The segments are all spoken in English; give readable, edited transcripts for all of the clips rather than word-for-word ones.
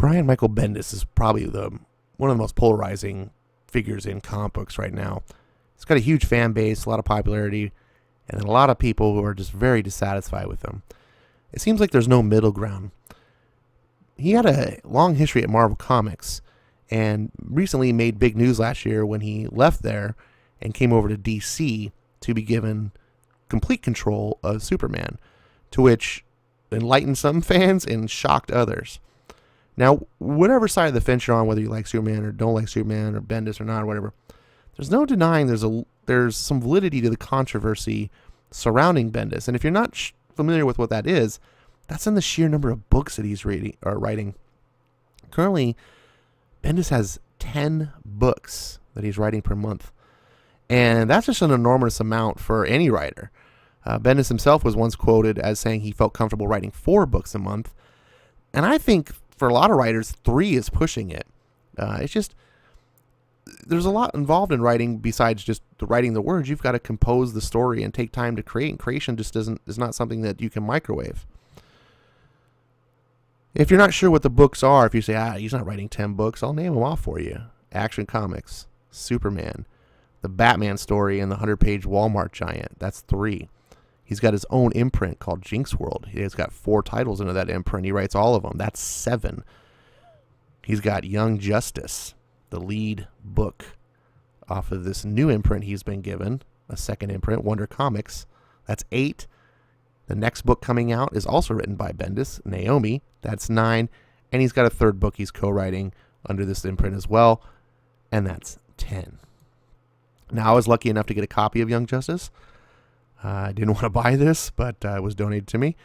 Brian Michael Bendis is probably one of the most polarizing figures in comic books right now. He's got a huge fan base, a lot of popularity, and then a lot of people who are just very dissatisfied with him. It seems like there's no middle ground. He had a long history at Marvel Comics, and recently made big news last year when he left there and came over to DC to be given complete control of Superman, to which enlightened some fans and shocked others. Now, whatever side of the fence you're on, whether you like Superman or don't like Superman or Bendis or not or whatever, there's no denying there's some validity to the controversy surrounding Bendis. And if you're not familiar with what that is, that's in the sheer number of books that he's writing. Currently, Bendis has 10 books that he's writing per month. And that's just an enormous amount for any writer. Bendis himself was once quoted as saying he felt comfortable writing 4 books a month. And I think for a lot of writers, 3 is pushing it. It's just, there's a lot involved in writing besides just writing the words. You've got to compose the story and take time to create. And creation just is not something that you can microwave. If you're not sure what the books are, if you say, he's not writing 10 books, I'll name them off for you. Action Comics, Superman, the Batman story, and the 100-page Walmart Giant. That's 3. He's got his own imprint called Jinx World. He's got 4 titles into that imprint. He writes all of them. That's 7. He's got Young Justice, the lead book off of this new imprint he's been given, a second imprint, Wonder Comics. That's 8. The next book coming out is also written by Bendis, Naomi. That's 9. And he's got a 3rd book he's co-writing under this imprint as well. And that's 10. Now, I was lucky enough to get a copy of Young Justice. I didn't want to buy this, but it was donated to me.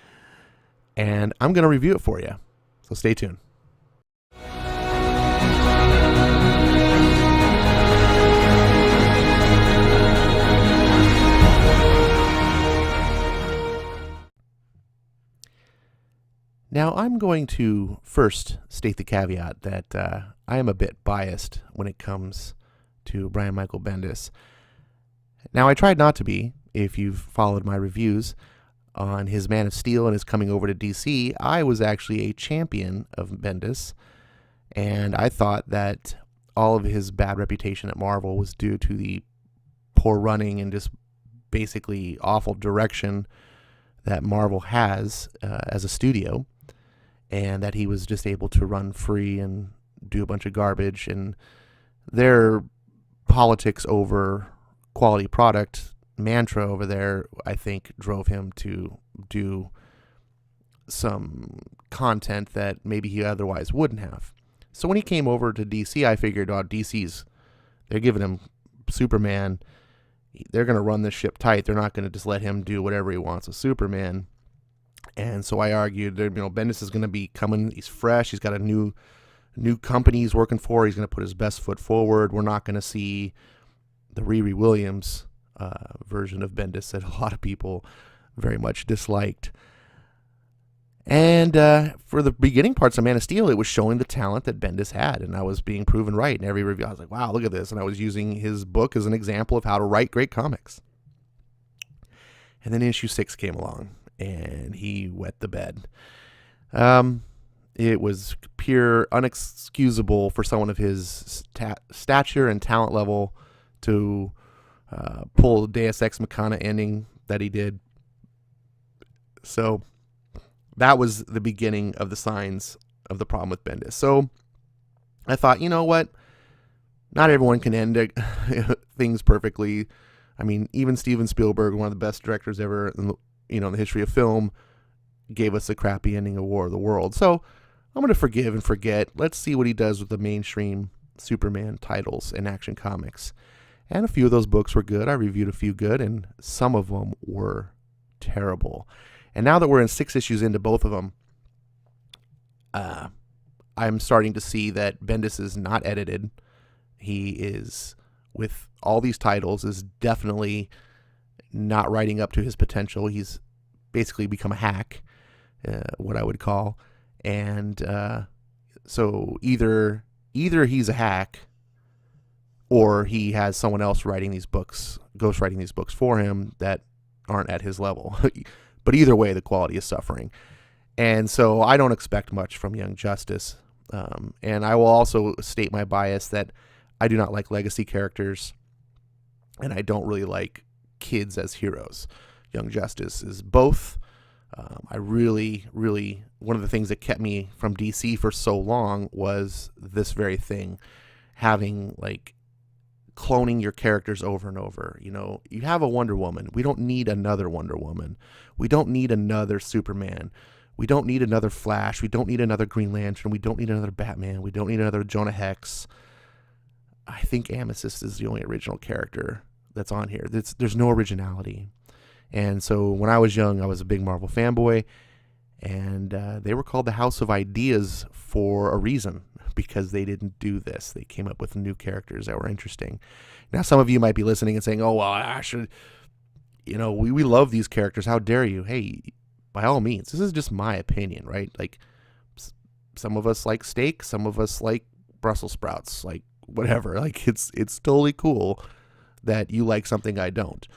And I'm going to review it for you. So stay tuned. Now, I'm going to first state the caveat that I am a bit biased when it comes to Brian Michael Bendis. Now, I tried not to be. If you've followed my reviews on his Man of Steel and his coming over to DC, I was actually a champion of Bendis, and I thought that all of his bad reputation at Marvel was due to the poor running and just basically awful direction that Marvel has as a studio, and that he was just able to run free and do a bunch of garbage, and their politics over quality product mantra over there, I think, drove him to do some content that maybe he otherwise wouldn't have. So when he came over to DC, I figured, they're giving him Superman. They're going to run this ship tight. They're not going to just let him do whatever he wants with Superman. And so I argued that, Bendis is going to be coming. He's fresh. He's got a new company he's working for. He's going to put his best foot forward. We're not going to see the Riri Williams version of Bendis that a lot of people very much disliked. And for the beginning parts of Man of Steel, it was showing the talent that Bendis had, and I was being proven right in every review. I was like, wow, look at this. And I was using his book as an example of how to write great comics. And then issue 6 came along, and he wet the bed. It was pure unexcusable for someone of his stature and talent level to pull the Deus Ex Machina ending that he did. So that was the beginning of the signs of the problem with Bendis. So I thought, you know what? Not everyone can end things perfectly. I mean, even Steven Spielberg, one of the best directors ever in the history of film, gave us a crappy ending of War of the Worlds. So I'm going to forgive and forget. Let's see what he does with the mainstream Superman titles in Action Comics. And a few of those books were good. I reviewed a few good, and some of them were terrible. And now that we're in 6 issues into both of them, I'm starting to see that Bendis is not edited. He is, with all these titles, is definitely not writing up to his potential. He's basically become a hack, what I would call. And so either he's a hack, or he has someone else writing these books, ghostwriting these books for him that aren't at his level. But either way, the quality is suffering. And so I don't expect much from Young Justice. And I will also state my bias that I do not like legacy characters, and I don't really like kids as heroes. Young Justice is both. I really, one of the things that kept me from DC for so long was this very thing, having like cloning your characters over and over. You know, you have a Wonder Woman. We don't need another Wonder Woman. We don't need another Superman. We don't need another Flash. We don't need another Green Lantern. We don't need another Batman. We don't need another Jonah Hex. I think Amethyst is the only original character that's on here. There's no originality. And so when I was young, I was a big Marvel fanboy, and they were called the House of Ideas for a reason, because they didn't do this. They came up with new characters that were interesting. Now, some of you might be listening and saying, oh, well, I should, you know, we love these characters. How dare you? Hey, by all means, this is just my opinion, right? Like, some of us like steak, some of us like Brussels sprouts, like whatever. Like, it's totally cool that you like something I don't.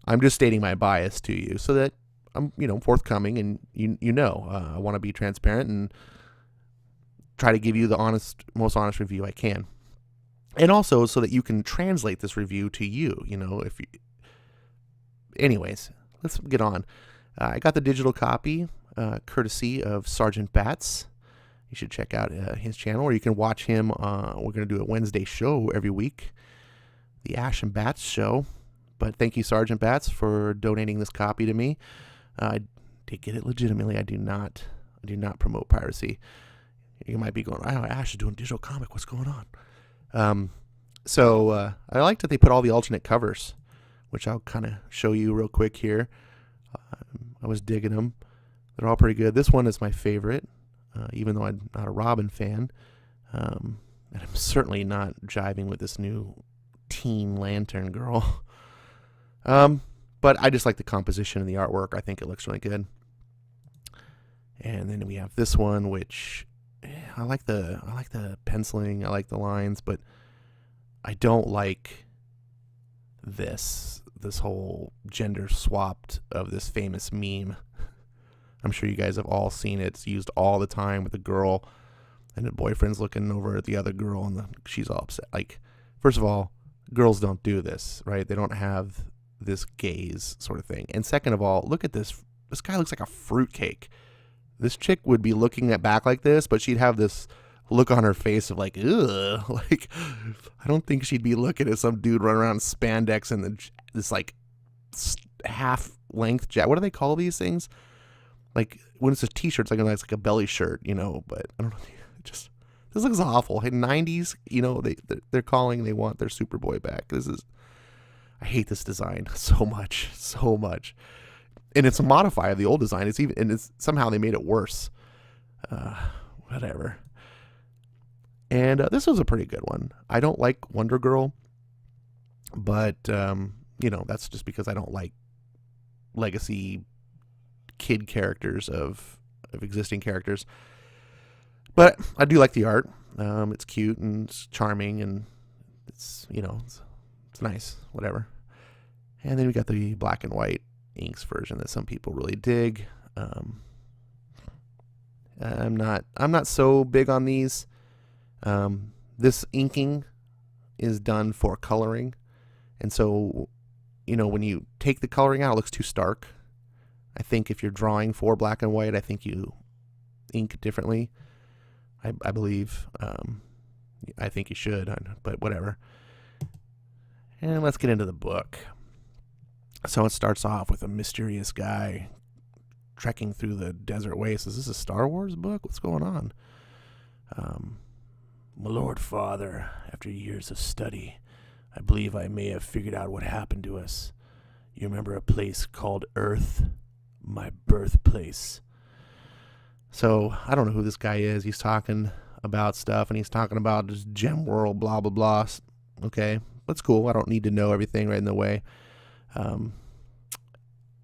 I'm just stating my bias to you so that I'm, you know, forthcoming, and you know, I want to be transparent and try to give you the most honest review I can. And also so that you can translate this review to you, you know, if you... Anyways, let's get on. I got the digital copy, courtesy of Sergeant Bats. You should check out his channel, or you can watch him. We're going to do a Wednesday show every week, the Ash and Bats show. But thank you, Sergeant Bats, for donating this copy to me. I did get it legitimately. I do not promote piracy. You might be going, oh, Ash is doing digital comic. What's going on? So I like that they put all the alternate covers, which I'll kind of show you real quick here. I was digging them. They're all pretty good. This one is my favorite, even though I'm not a Robin fan. And I'm certainly not jiving with this new teen Lantern girl. But I just like the composition and the artwork. I think it looks really good. And then we have this one, which I like the penciling. I like the lines, but I don't like this whole gender swapped of this famous meme. I'm sure you guys have all seen it. It's used all the time with the girl and the boyfriend's looking over at the other girl, and she's all upset. Like, first of all, girls don't do this, right? They don't have this gaze sort of thing. And second of all, look at this. This guy looks like a fruitcake. This chick would be looking at back like this, but she'd have this look on her face of like, ugh. Like, I don't think she'd be looking at some dude running around in spandex and this like half-length jacket. What do they call these things? Like, when it's a t-shirt, it's like a belly shirt, you know, but I don't know. Just, this looks awful. In 90s, you know, they're calling, they want their Superboy back. I hate this design so much. And it's a modify of the old design. It's somehow they made it worse. Whatever. And this was a pretty good one. I don't like Wonder Girl, but you know, that's just because I don't like legacy kid characters of existing characters. But I do like the art. It's cute and it's charming, and it's, you know, it's nice, whatever. And then we got the black and white inks version that some people really dig. I'm not so big on these. This inking is done for coloring, and so, you know, when you take the coloring out, it looks too stark. I think if you're drawing for black and white, I think you ink differently. I believe. I think you should, but whatever. And let's get into the book. So it starts off with a mysterious guy trekking through the desert wastes. Is this a Star Wars book? What's going on? My Lord Father, after years of study, I believe I may have figured out what happened to us. You remember a place called Earth? My birthplace. So I don't know who this guy is. He's talking about stuff, and he's talking about just gem world, blah, blah, blah. Okay, that's cool. I don't need to know everything right in the way. And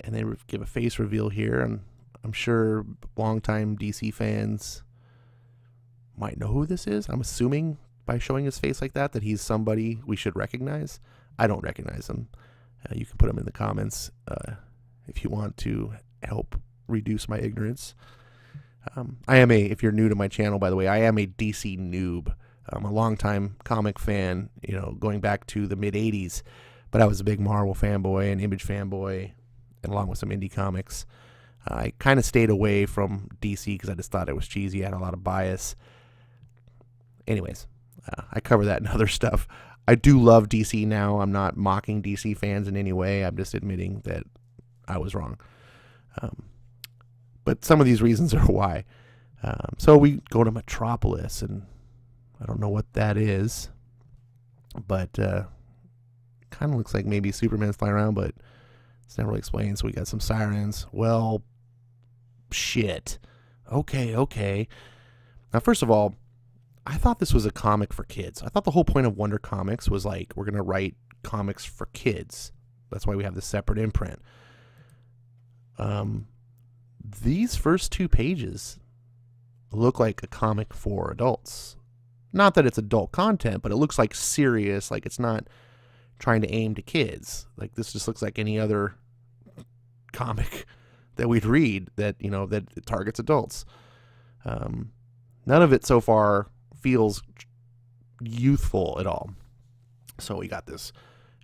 they give a face reveal here, and I'm sure longtime DC fans might know who this is. I'm assuming by showing his face like that he's somebody we should recognize. I don't recognize him. You can put him in the comments if you want to help reduce my ignorance. If you're new to my channel, by the way, I am a DC noob. I'm a longtime comic fan, going back to the mid 80s, but I was a big Marvel fanboy and Image fanboy, and along with some indie comics. I kind of stayed away from DC because I just thought it was cheesy. I had a lot of bias. Anyways, I cover that in other stuff. I do love DC now. I'm not mocking DC fans in any way. I'm just admitting that I was wrong. But some of these reasons are why. So we go to Metropolis, and I don't know what that is, but kind of looks like maybe Superman's flying around, but it's never really explained. So we got some sirens. Well, shit. Okay. Now, first of all, I thought this was a comic for kids. I thought the whole point of Wonder Comics was like, we're going to write comics for kids. That's why we have this separate imprint. These first 2 pages look like a comic for adults. Not that it's adult content, but it looks like serious, like it's not trying to aim to kids. Like this just looks like any other comic that we'd read that, that targets adults. None of it so far feels youthful at all. So we got this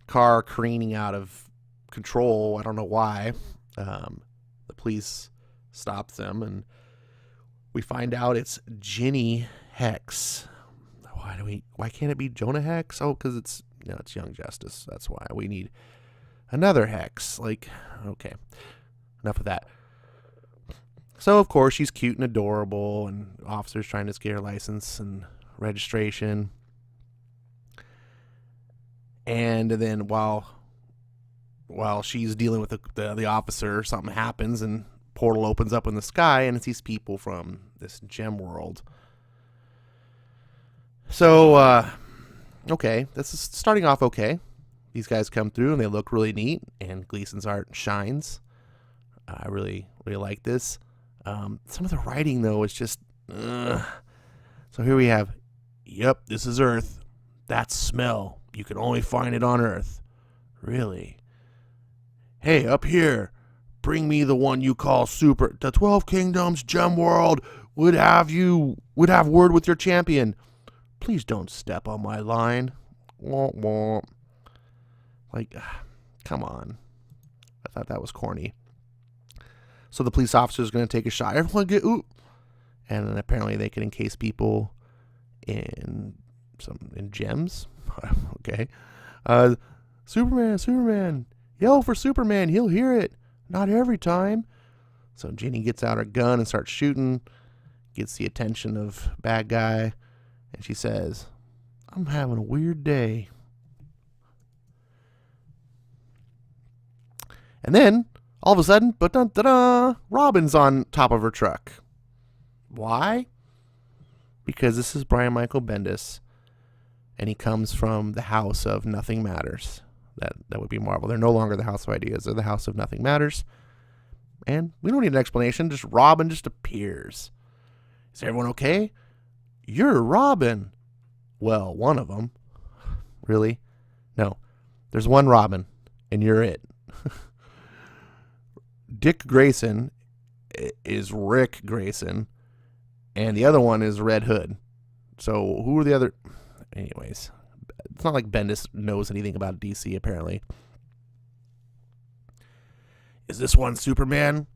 car careening out of control. I don't know why. The police stops them, and we find out it's Ginny Hex. Why can't it be Jonah Hex? Oh, because it's Young Justice. That's why we need another Hex. Okay, enough of that. So, of course, she's cute and adorable, and officers trying to get her license and registration. And then while she's dealing with the officer, something happens, and portal opens up in the sky, and it's these people from this gem world. So, okay, this is starting off okay. These guys come through, and they look really neat, and Gleason's art shines. I really, really like this. Some of the writing, though, is just... So here we have, yep, this is Earth. That smell. You can only find it on Earth. Really? Hey, up here. Bring me the one you call Super. The 12 Kingdoms Gem World would have word with your champion. Please don't step on my line. Womp womp. Come on. I thought that was corny. So the police officer is going to take a shot. Everyone get ooh. And then apparently they can encase people in gems. Okay. Superman. Yell for Superman. He'll hear it. Not every time. So Ginny gets out her gun and starts shooting. Gets the attention of bad guy. And she says, I'm having a weird day. And then, all of a sudden, Robin's on top of her truck. Why? Because this is Brian Michael Bendis, and he comes from the House of Nothing Matters. That would be Marvel. They're no longer the House of Ideas. They're the House of Nothing Matters. And we don't need an explanation. Just Robin just appears. Is everyone okay? You're Robin. Well, one of them. Really? No. There's one Robin, and you're it. Dick Grayson is Rick Grayson, and the other one is Red Hood. So who are the other... Anyways, it's not like Bendis knows anything about DC, apparently. Is this one Superman?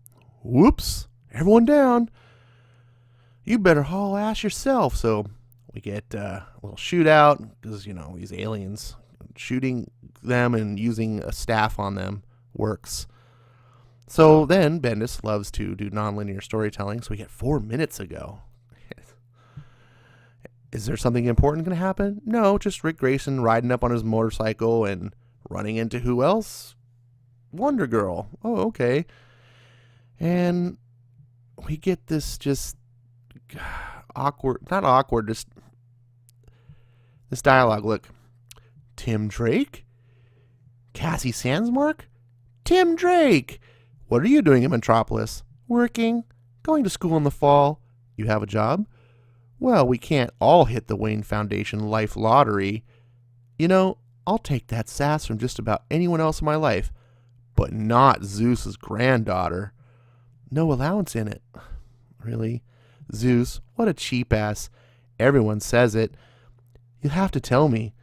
Whoops. Everyone down. You better haul ass yourself. So we get a little shootout because, these aliens, shooting them and using a staff on them works. So then Bendis loves to do nonlinear storytelling. So we get 4 minutes ago. Is there something important going to happen? No, just Rick Grayson riding up on his motorcycle and running into who else? Wonder Girl. Oh, okay. And we get this just not awkward, just this dialogue. Look, Tim Drake? Cassie Sandsmark? Tim Drake! What are you doing in Metropolis? Working. Going to school in the fall. You have a job? Well, we can't all hit the Wayne Foundation Life Lottery. I'll take that sass from just about anyone else in my life, but not Zeus's granddaughter. No allowance in it. Really? Zeus, what a cheap ass. Everyone says it. You have to tell me.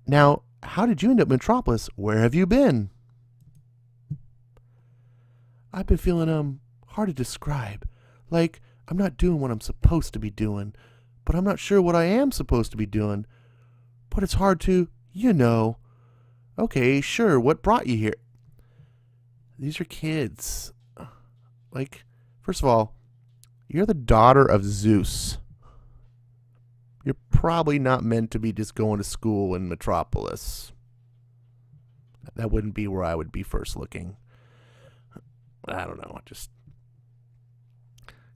Now, how did you end up in Metropolis? Where have you been? I've been feeling, hard to describe. Like, I'm not doing what I'm supposed to be doing, but I'm not sure what I am supposed to be doing. But it's hard to, Okay, sure, what brought you here? These are kids. Like, first of all, you're the daughter of Zeus. You're probably not meant to be just going to school in Metropolis. That wouldn't be where I would be first looking. I don't know, just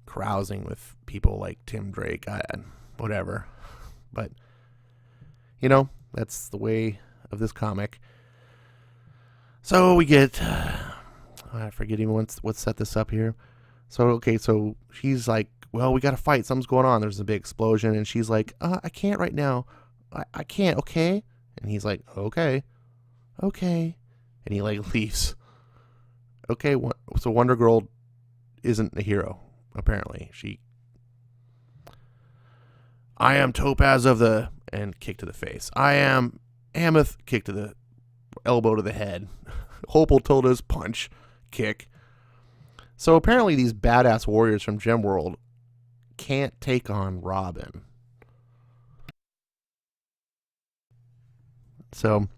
carousing with people like Tim Drake, whatever. But, that's the way of this comic. So we get, I forget even what set this up here. So she's like, well, we got to fight. Something's going on. There's a big explosion. And she's like, I can't right now. I can't, okay? And he's like, okay. And he, leaves. Okay, so Wonder Girl isn't a hero, apparently. I am Topaz of the... And kick to the face. I am Amethyst. Kick to the... Elbow to the head. Hopel Tilda's punch. Kick. So apparently these badass warriors from Gemworld can't take on Robin. So...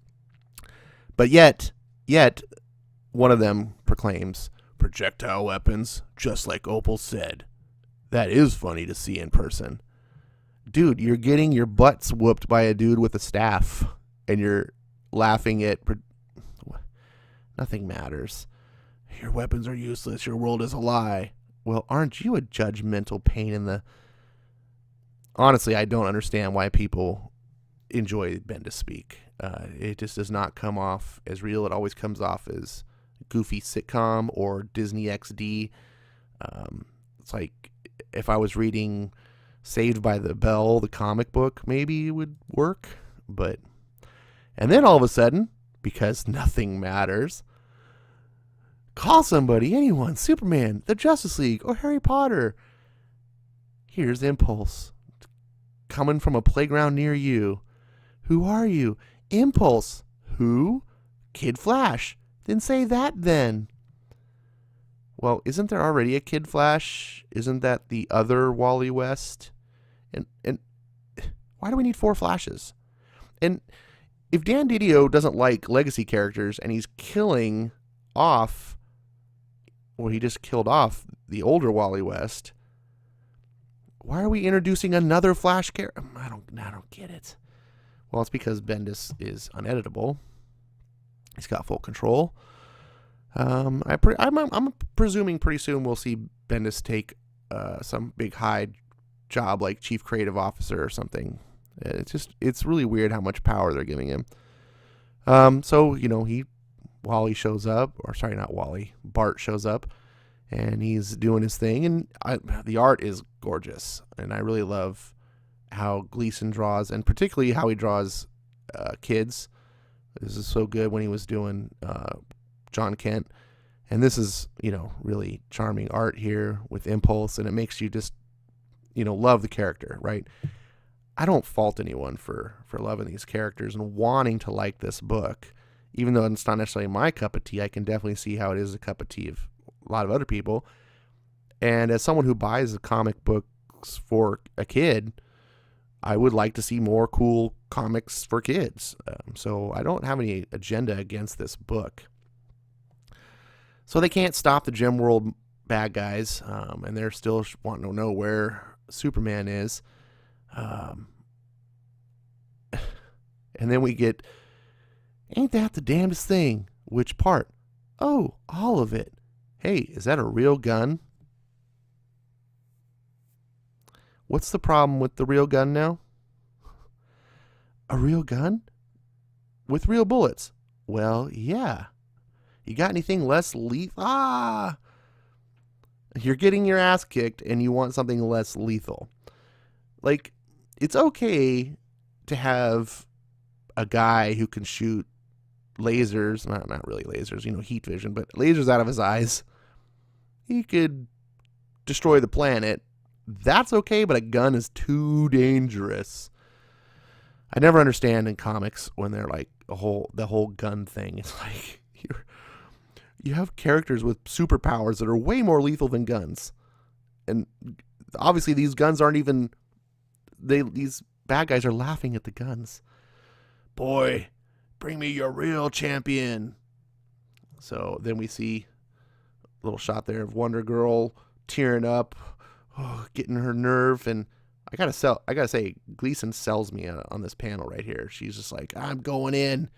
But yet... One of them proclaims, projectile weapons, just like Opal said. That is funny to see in person. Dude, you're getting your butts whooped by a dude with a staff, and you're laughing at... Nothing matters. Your weapons are useless. Your world is a lie. Well, aren't you a judgmental pain in the... Honestly, I don't understand why people enjoy Bendis speak. It just does not come off as real. It always comes off as goofy sitcom or Disney XD. It's like if I was reading Saved by the Bell, the comic book, maybe it would work. And then all of a sudden, because nothing matters, call somebody, anyone, Superman, the Justice League, or Harry Potter. Here's Impulse, coming from a playground near you. Who are you? Impulse. Who? Kid Flash. Then say that then. Well, isn't there already a Kid Flash? Isn't that the other Wally West? And why do we need 4 Flashes? And if Dan Didio doesn't like legacy characters and he's killing off, or he just killed off the older Wally West, why are we introducing another Flash character? I don't get it. Well, it's because Bendis is uneditable. He's got full control. I'm presuming pretty soon we'll see Bendis take some big high job like chief creative officer or something. It's really weird how much power they're giving him. Wally shows up, or sorry, not Wally, Bart shows up, and he's doing his thing, and the art is gorgeous, and I really love how Gleason draws, and particularly how he draws kids. This is so good when he was doing John Kent, and this is really charming art here with Impulse, and it makes you just love the character, right? I don't fault anyone for loving these characters and wanting to like this book, even though it's not necessarily my cup of tea. I can definitely see how it is a cup of tea of a lot of other people, and as someone who buys the comic books for a kid, I would like to see more cool comics for kids. So I don't have any agenda against this book. So they can't stop the Gemworld bad guys, and they're still wanting to know where Superman is. And then we get, ain't that the damnedest thing? Which part? Oh, all of it. Hey, is that a real gun? What's the problem with the real gun now? A real gun? With real bullets? Well, yeah. You got anything less lethal? You're getting your ass kicked and you want something less lethal. Like, it's okay to have a guy who can shoot lasers, not really lasers, heat vision, but lasers out of his eyes. He could destroy the planet. that's okay, but a gun is too dangerous. I never understand in comics when they're like the whole gun thing. It's like you have characters with superpowers that are way more lethal than guns, and obviously these guns aren't even. These bad guys are laughing at the guns. Boy, bring me your real champion. So then we see a little shot there of Wonder Girl tearing up, getting her nerve, and I gotta say, Gleason sells me on this panel right here. She's just like, I'm going in,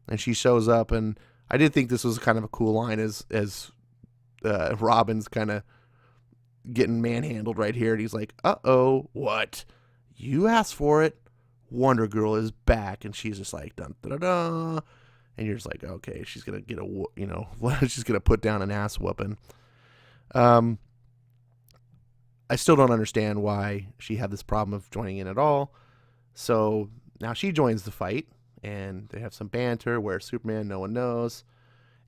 and she shows up, and I did think this was kind of a cool line as Robin's kind of getting manhandled right here, and he's like, uh-oh, what? You asked for it. Wonder Girl is back, and she's just like, dun da da da, and you're just like, okay, she's gonna get she's gonna put down an ass whooping. I still don't understand why she had this problem of joining in at all. So now she joins the fight, and they have some banter where Superman, no one knows,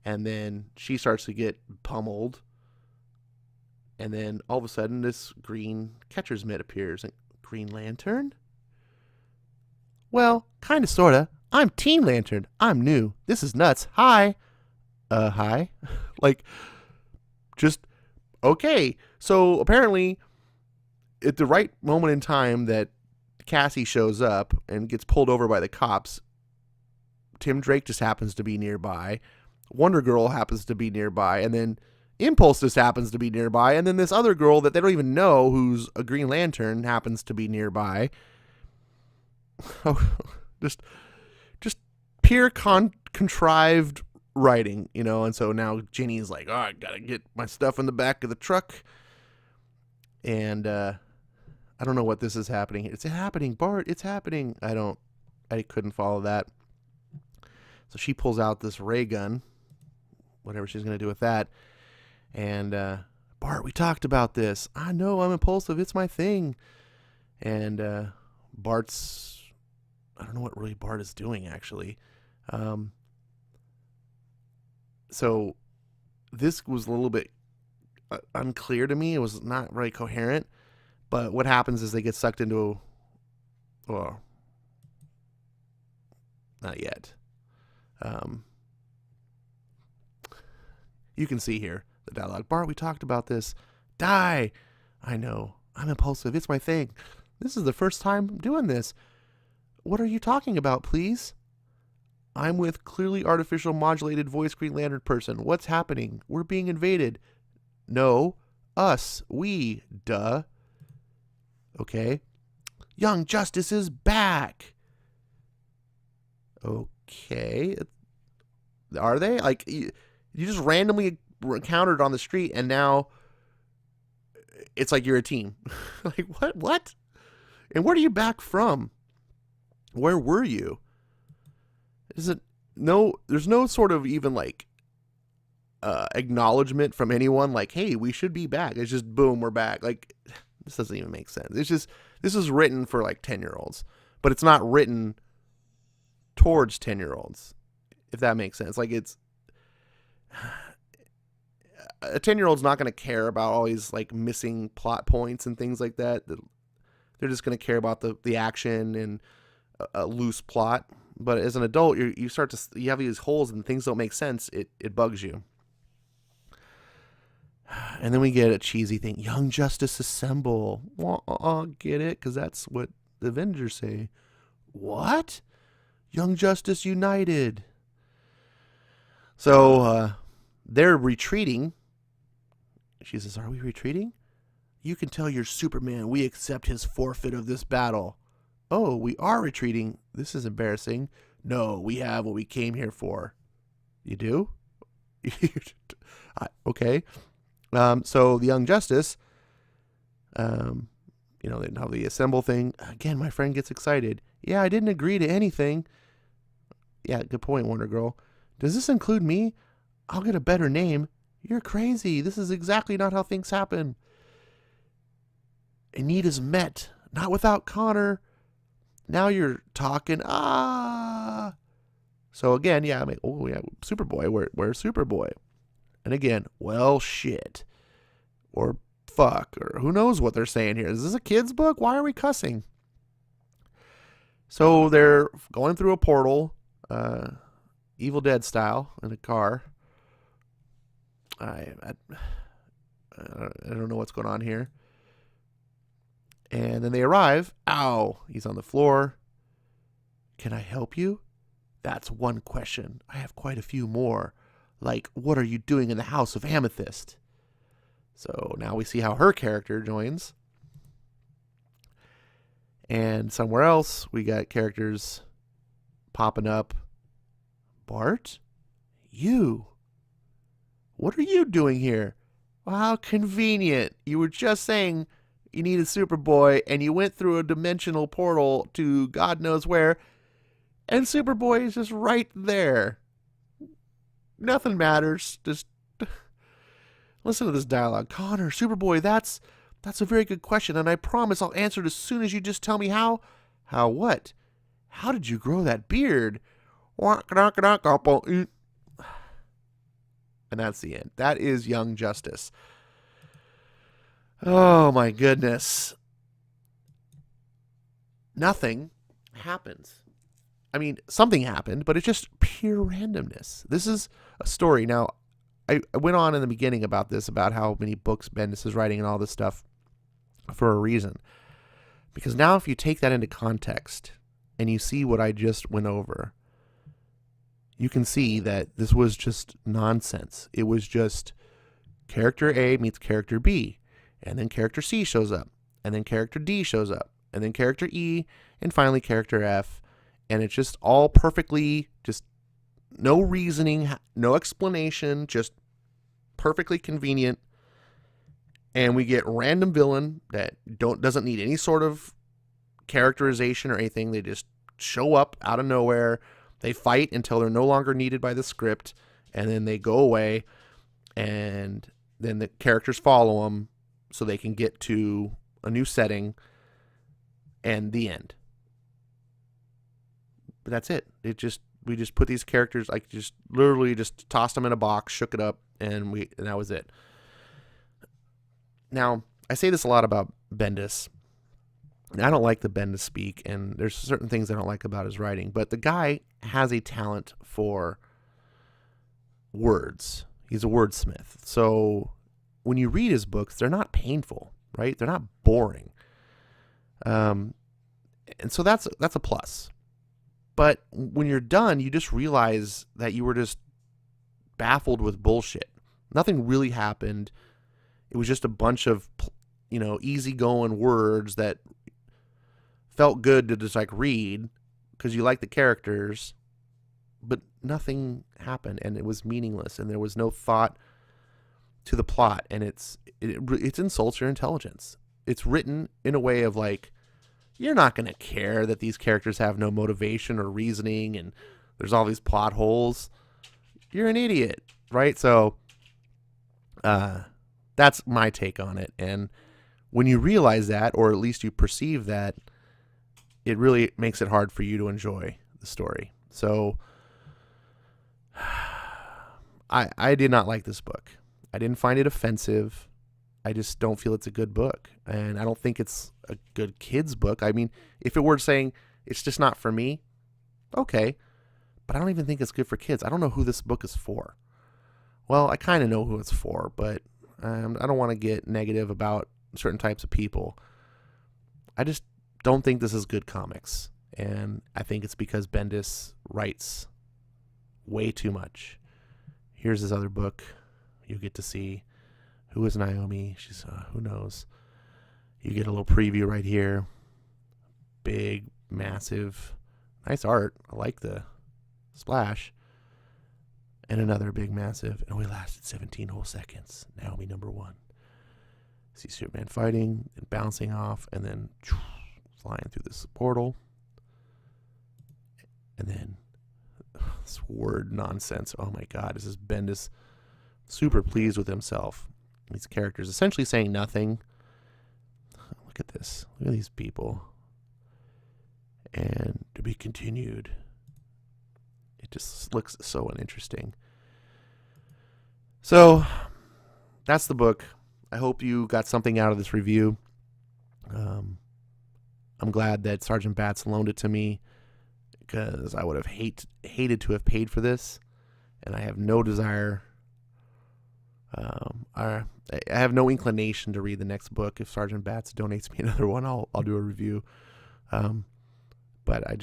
and then she starts to get pummeled, and then all of a sudden this green catcher's mitt appears. Green Lantern? Well, kinda sorta. I'm Teen Lantern. I'm new. This is nuts. Hi. Hi? Like, just, okay. So apparently, at the right moment in time that Cassie shows up and gets pulled over by the cops, Tim Drake just happens to be nearby. Wonder Girl happens to be nearby. And then Impulse just happens to be nearby, and then this other girl that they don't even know who's a Green Lantern happens to be nearby. just pure contrived writing, and so now Ginny's like, oh, I gotta get my stuff in the back of the truck, and I don't know what this is happening. It's happening, Bart, it's happening. I couldn't follow that. So she pulls out this ray gun, whatever she's gonna do with that. And Bart, we talked about this. I know, I'm impulsive. It's my thing. And Bart's, I don't know what really Bart is doing, actually. So this was a little bit unclear to me. It was not very coherent. But what happens is they get sucked into well, not yet. You can see here the dialogue. Bart, we talked about this. Die. I know. I'm impulsive. It's my thing. This is the first time I'm doing this. What are you talking about, please? I'm with clearly artificial modulated voice Green Lantern person. What's happening? We're being invaded. No. Us. We. Duh. Okay. Young Justice is back. Okay. Are they? Like, you just randomly encountered on the street, and now it's like you're a team. Like, what? And where are you back from? Where were you? There's no sort of even like acknowledgement from anyone like, hey, we should be back. It's just boom, we're back. Like, this doesn't even make sense. It's just, this is written for like 10-year-olds, but it's not written towards 10-year-olds, if that makes sense. Like, it's a 10-year-old's not going to care about all these like missing plot points and things like that. They're just going to care about the action and a loose plot. But as an adult, you have these holes and things don't make sense. It bugs you. And then we get a cheesy thing. Young Justice Assemble. Get it? Because that's what the Avengers say. What? Young Justice United. So they're retreating. She says, are we retreating? You can tell your Superman we accept his forfeit of this battle. Oh, we are retreating. This is embarrassing. No, we have what we came here for. You do? Okay. So the Young Justice, they have the assemble thing. Again, my friend gets excited. Yeah, I didn't agree to anything. Yeah, good point, Wonder Girl. Does this include me? I'll get a better name. You're crazy. This is exactly not how things happen. A need is met. Not without Connor. Now you're talking. So again, yeah, Superboy. Where's Superboy? And again, well, shit. Or fuck? Or who knows what they're saying here? Is this a kid's book? Why are we cussing? So they're going through a portal, Evil Dead style, in a car. I don't know what's going on here. And then they arrive. Ow, he's on the floor. Can I help you? That's one question. I have quite a few more. Like, what are you doing in the House of Amethyst? So now we see how her character joins. And somewhere else, we got characters popping up. Bart? You? What are you doing here? Well, how convenient. You were just saying you needed Superboy, and you went through a dimensional portal to God knows where, and Superboy is just right there. Nothing matters. Just listen to this dialogue. Connor, Superboy, that's a very good question, and I promise I'll answer it as soon as you just tell me how. How what? How did you grow that beard? And that's the end. That is Young Justice. Oh my goodness. Nothing happens. I mean, something happened, but it's just pure randomness. This is a story. Now, I went on in the beginning about this, about how many books Bendis is writing and all this stuff for a reason. Because now if you take that into context and you see what I just went over, you can see that this was just nonsense. It was just character A meets character B, and then character C shows up, and then character D shows up, and then character E, and finally character F. And it's just all perfectly, just no reasoning, no explanation, just perfectly convenient. And we get random villain that doesn't need any sort of characterization or anything. They just show up out of nowhere. They fight until they're no longer needed by the script, and then they go away, and then the characters follow them so they can get to a new setting, and the end. But that's it. We just put these characters, like, just literally just tossed them in a box, shook it up, and that was it. Now, I say this a lot about Bendis. I don't like the Bendis speak, and there's certain things I don't like about his writing, but the guy has a talent for words. He's a wordsmith. So when you read his books, they're not painful, right? They're not boring. And so that's a plus. But when you're done, you just realize that you were just baffled with bullshit. Nothing really happened. It was just a bunch of, easygoing words that felt good to just like read because you like the characters, but nothing happened, and it was meaningless, and there was no thought to the plot, and it insults your intelligence. It's written in a way of like, you're not going to care that these characters have no motivation or reasoning and there's all these plot holes. You're an idiot, right? So that's my take on it. And when you realize that, or at least you perceive that, it really makes it hard for you to enjoy the story. So I did not like this book. I didn't find it offensive. I just don't feel it's a good book. And I don't think it's a good kid's book. I mean, if it were saying it's just not for me, okay. But I don't even think it's good for kids. I don't know who this book is for. Well, I kind of know who it's for, but I don't want to get negative about certain types of people. I just don't think this is good comics. And I think it's because Bendis writes way too much. Here's his other book. You get to see who is Naomi. She's, who knows. You get a little preview right here. Big, massive, nice art. I like the splash. And another big, massive. It only lasted 17 whole seconds. Naomi #1. See Superman fighting and bouncing off and then flying through this portal. And then this word nonsense. Oh my God. This is Bendis super pleased with himself. These characters essentially saying nothing. Look at this. Look at these people. And to be continued. It just looks so uninteresting. So that's the book. I hope you got something out of this review. I'm glad that Sergeant Bats loaned it to me, because I would have hated to have paid for this, and I have no desire. I have no inclination to read the next book. If Sergeant Bats donates me another one, I'll do a review. But I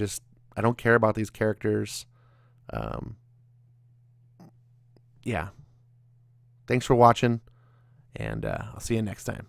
don't care about these characters. Yeah. Thanks for watching, and I'll see you next time.